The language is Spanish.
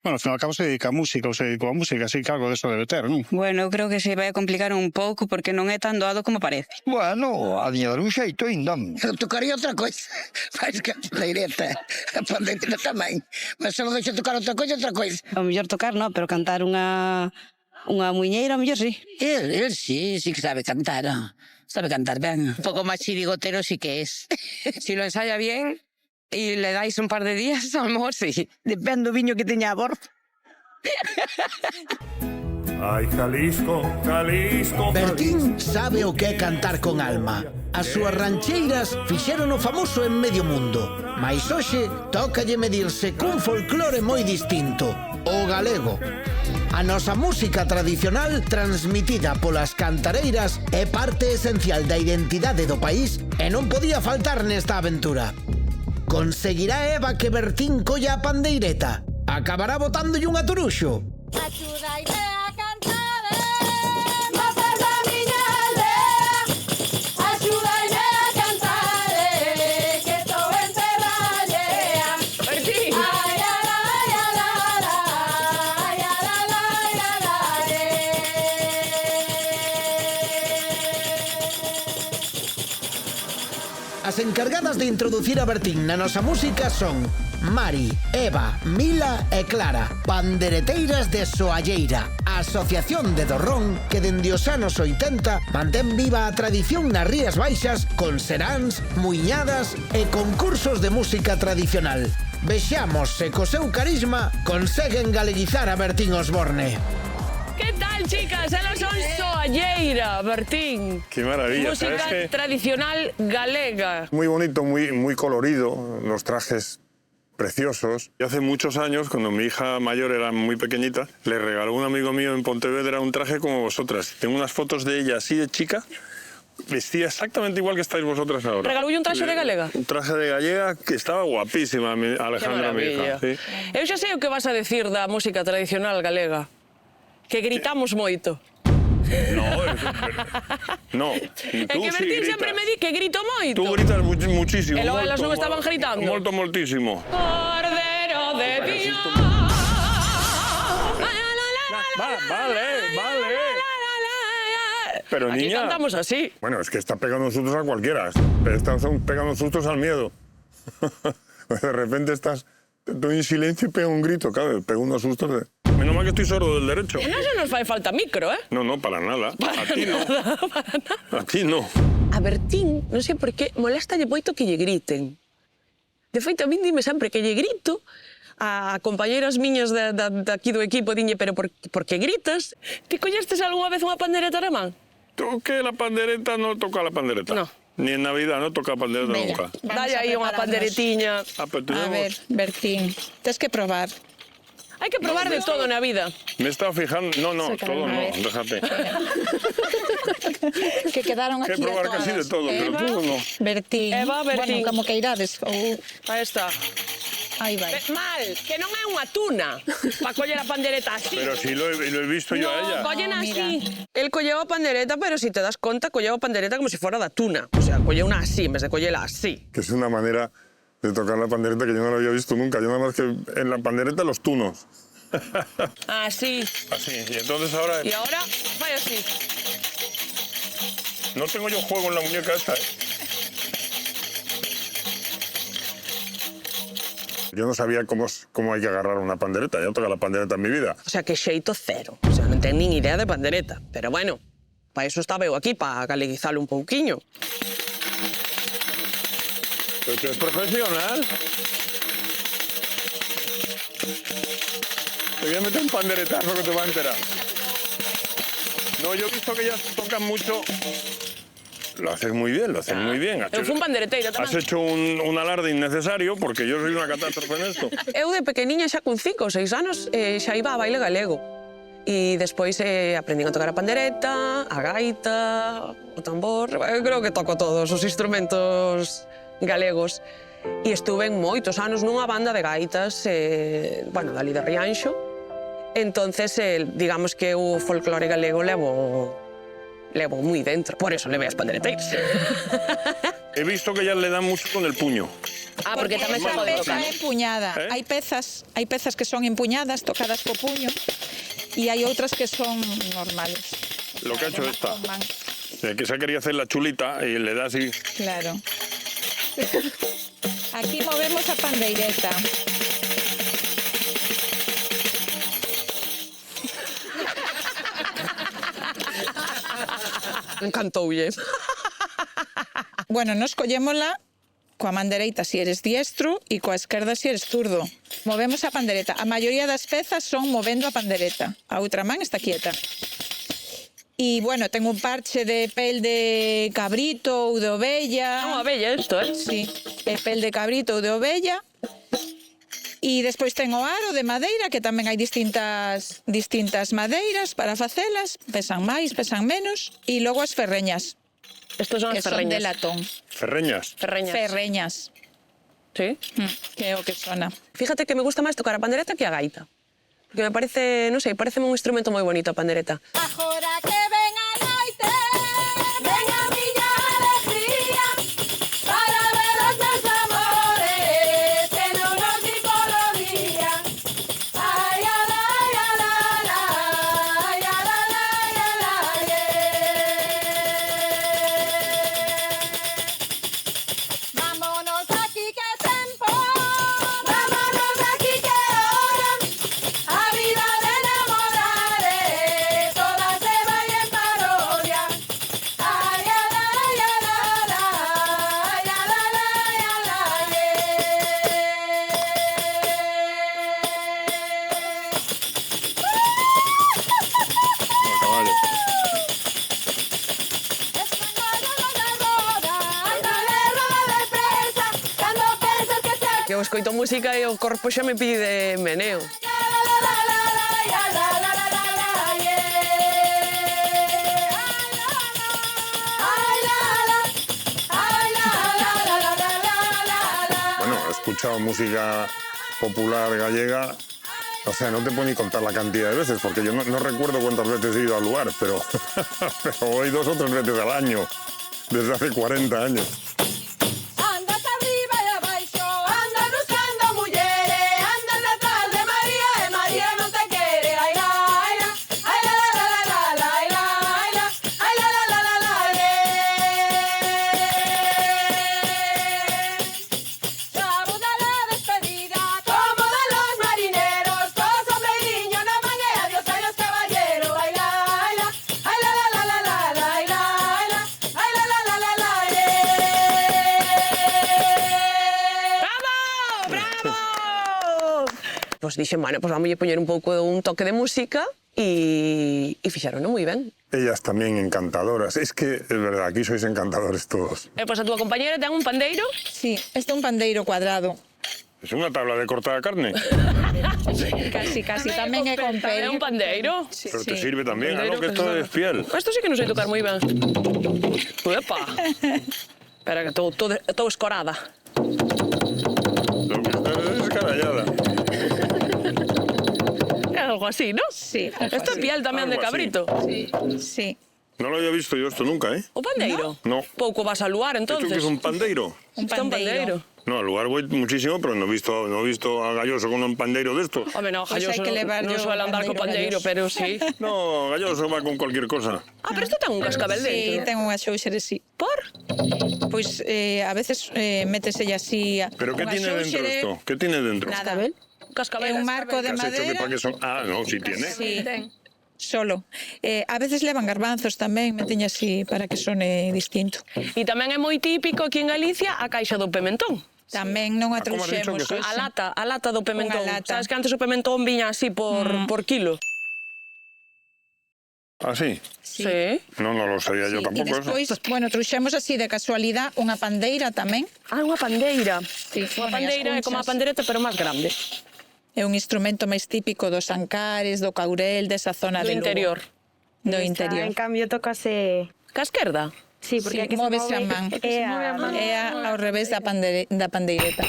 Bueno, ao fin e ao cabo se dedica a música, ou se dedicou a música, así que algo de eso debe ter, non? Bueno, eu creo que se vai a complicar un pouco porque non é tan doado como parece. Bueno, a diña dar un xeito ainda. Eu tocaría outra coisa, máis que a pandeireta. A pandeireta tamén. Mas se non deixo tocar outra coisa. O mellor tocar, non, pero cantar unha muiñeira, o mellor sí. Él sí que sabe cantar, ¿no? Sabe cantar ben. Un pouco máis chirigotero sí que es. Si lo ensaya bien y le dais un par de días, a lo mejor sí. Depende do viño que teña a bordo. Ay, Jalisco, Jalisco, Bertín sabe o que é cantar con alma. As súas rancheiras fixérono famoso en medio mundo. Mais hoxe tócalle medirse cun folclore moi distinto, o galego. A nosa música tradicional, transmitida polas cantareiras, é parte esencial da identidade do país e non podía faltar nesta aventura. Conseguirá Eva que Bertín colla a pandeireta? Acabará botándolle un aturuxo? As encargadas de introducir a Bertín na nosa música son Mari, Eva, Mila e Clara, pandereteiras de Soalleira, a asociación de Dorrón que dende os anos 80 mantén viva a tradición nas Rías Baixas con seráns, muiñadas e concursos de música tradicional. Vexamos se co seu carisma conseguen galeguizar a Bertín Osborne. ¿Qué tal, chicas? Elas son Soalleira, Bertín. qué maravilla. Música ¿Sabes qué? tradicional galega. Muy bonito, muy colorido, los trajes preciosos. Y hace muchos años, cuando mi hija mayor era muy pequeñita, le regaló un amigo mío en Pontevedra un traje como vosotras. Tengo unas fotos de ella así de chica, vestida exactamente igual que estáis vosotras ahora. Regaloulle un traxe de galega? Un traje de gallega que estaba guapísima, Alejandra, mi hija. Sí. Eu xa sei o que vas a decir da música tradicional galega. Que gritamos moito. No, no. É que Bertín sempre me di que grito moito. Tú gritas muchísimo. E logo elas non estaban gritando. Moltísimo. Cordero de Dios. Vale. Pero Aquí niña... cantamos así. Bueno, es que está pegando sustos a cualquiera. Están pegando sustos al miedo. De repente estás tú en silencio y pega un grito, claro, pega unos sustos de... Menos mal que estoy sordo del derecho. E non se nos fai falta micro, eh? No, para nada. A ti no. A ti no. A Bertín, non sei por qué, moléstalle moito que lle griten. De feito, a min dime sempre que lle grito, a compañeiras miñas de aquí do equipo diñe, pero por que gritas? Ti collestes algunha vez unha pandereta na man? Toque la pandereta, no toca la pandereta. No. Ni en Navidad no toca la pandereta nunca. Dalle aí unha panderetiña. Pero A ver, Bertín, tens que probar. Hai que probar de todo na vida. Me he estado fijando... No, todo no, A ver. déjate. Que quedaron Hay que aquí probar casi de todo, pero todo no. Bertín. Eva, Bertín. Bueno, como que irades. Aí está. Aí vai. Mal, que non é unha tuna para coller a pandereta así. Pero sí lo he visto yo a ella. Collen mira. así. El colleu a pandereta, pero si te das conta, colleu a pandereta como si fuera da tuna. O sea, colleu una así, en vez de collela así. Que es una manera de tocar la pandereta que yo no la había visto nunca. Yo nada más que en la pandereta los tunos. Así. Así, y entonces ahora... Y ahora, vai así. No tengo yo juego en la muñeca esta, ¿eh? Yo no sabía cómo hay que agarrar una pandereta. Yo toco la pandereta en mi vida. O sea, que xeito cero. O sea, non ten nin idea de pandereta. Pero bueno, para eso estaba eu aquí, para galeguizalo un pouquiño. Pero que es profesional. Te voy a meter un panderetazo que te va a enterar. No, yo he visto que ellas tocan mucho. Lo haces muy bien, lo haces muy bien. Eu fui un pandereteira tamén. Has hecho un alarde innecesario porque yo soy una catástrofe en esto. Eu de pequeniña xa con 5 ou 6 anos xa iba a baile galego. E despois aprendín a tocar a pandereta, a gaita, o tambor... Eu creo que toco todos os instrumentos galegos. E estuve en moitos anos nunha banda de gaitas, bueno, dali de Rianxo. Entonces, digamos que o folclore galego levo moi dentro. Por eso levei as pandereteiras. He visto que ellas le dan mucho con el puño. Ah, porque tamén se esa pode peza tocar. é empuñada. Hai pezas que son empuñadas, tocadas co puño, e hai outras que son normales. Lo que ha hecho esta. Con man. Que se quería hacer la chulita y le da así. Claro. Aquí movemos a pandeireta. Encantoulle. Bueno, nos collémola coa man dereita si eres diestro e coa esquerda si eres zurdo. Movemos a pandereta. A maioría das pezas son movendo a pandereta. A outra man está quieta. E, bueno, tengo un parche de pel de cabrito ou de ovella. Unha bella isto, Sí, é pel de cabrito ou de ovella. E despois ten o aro de madeira, que tamén hai distintas madeiras para facelas. Pesan máis, pesan menos. E logo as ferreñas, Estos son que as son de ferreñas. latón. Ferreñas. Ferreñas, Sí. que é o que sona. Fíjate que me gusta máis tocar a pandereta que a gaita. Porque me parece, non sei, parece un instrumento moi bonito a pandereta. Agora que ven a noite, ven a miña alegría, para ver os meus amores, que non nos di polo día. Ai, ala, ai, ala, ala, ai, ala, ala, ai, ala, vámonos aquí que tempo, vámonos aquí que hora, a vida de enamorare, toda se vai en parodia. Ay, ala, ay, ala, ala, ay, ala, ala, ay, ala, A caballo. Que eu escoito música e o corpo xa me pide meneo. Bueno, he escuchado música popular gallega. O sea, no te puedo ni contar la cantidad de veces, porque yo no recuerdo cuántas veces he ido al lugar, pero voy 2 o 3 veces al año, desde hace 40 años. Andas arriba e abaixo, andas buscando mulleres, andas detrás de María e María non te quere. Ai la, ai la, ai la la la la la, ai la, ai la, ai la la la la la, Cabo da la despedida, como de los marineros, con sombreriño na man e adiós a los caballeros. Ai la, ai la, ai la la la la la, ai la, ai la, ai la la la la la, Pois dixen, bueno, pois vamos a poñer un pouco un toque de música e fixarono moi ben. Ellas también encantadoras. Es que, es verdad, aquí sois encantadores todos. E pois a túa compañera ten un pandeiro? Sí, este é un pandeiro cuadrado. ¿Es una tabla de cortar carne? Casi, tamén é con É un pel. pandeiro? Pero te sirve también, Pandeiro algo que esto es fiel. Isto sí que non sei tocar moi ben. Uepa. Espera que estou escorada. Lo que está es descarallada. É algo así, ¿no? Sí, Isto é piel tamén de Algo así. cabrito. sí. No lo había visto yo esto nunca, ¿eh? O pandeiro? No. Pouco vas al lugar, ¿Esto entonces. que es un pandeiro? Un Isto é un pandeiro. No, al lugar voy muchísimo, pero no he visto a Galloso con un pandeiro de estos. Home, no, Pois hai Galloso que levar non yo suele andar co pandeiro, pandeiro, pero sí. No, Galloso va con cualquier cosa. Ah, pero isto ten un cascabel Sí, dentro. ten unha xouxere, sí. Por? Pois a veces méteselle así ¿Pero qué unha tiene dentro xouxere. esto? ¿Qué tiene dentro? Nada, Un cascabel. é un marco de ¿Qué has hecho que madera. para qué son? Ah, no, sí tiene. Sí, solo. A veces levan garbanzos tamén, meteña así para que sone distinto. E tamén é moi típico aquí en Galicia a caixa do pimentón. Tamén non a ¿cómo has dicho trouxemos que hoxe. A lata do pimentón. Unha lata. Sabes que antes o pimentón viña así por kilo? ¿Ah, sí? Sí. No, no lo sabía yo Sí, tampoco e despois, eso. bueno, trouxemos así de casualidade unha pandeira tamén. Ah, unha pandeira. Sí, Unha bueno, e as pandeira é como a cunchas. pandereta, pero máis grande. É un instrumento máis típico dos Ancares, do Caurel, desa zona Do de Lugo. interior. Do En interior. cambio, tocase... Ca esquerda? Sí, porque Sí, aquí móvese se a move... man. É a... É ao revés da pandeireta.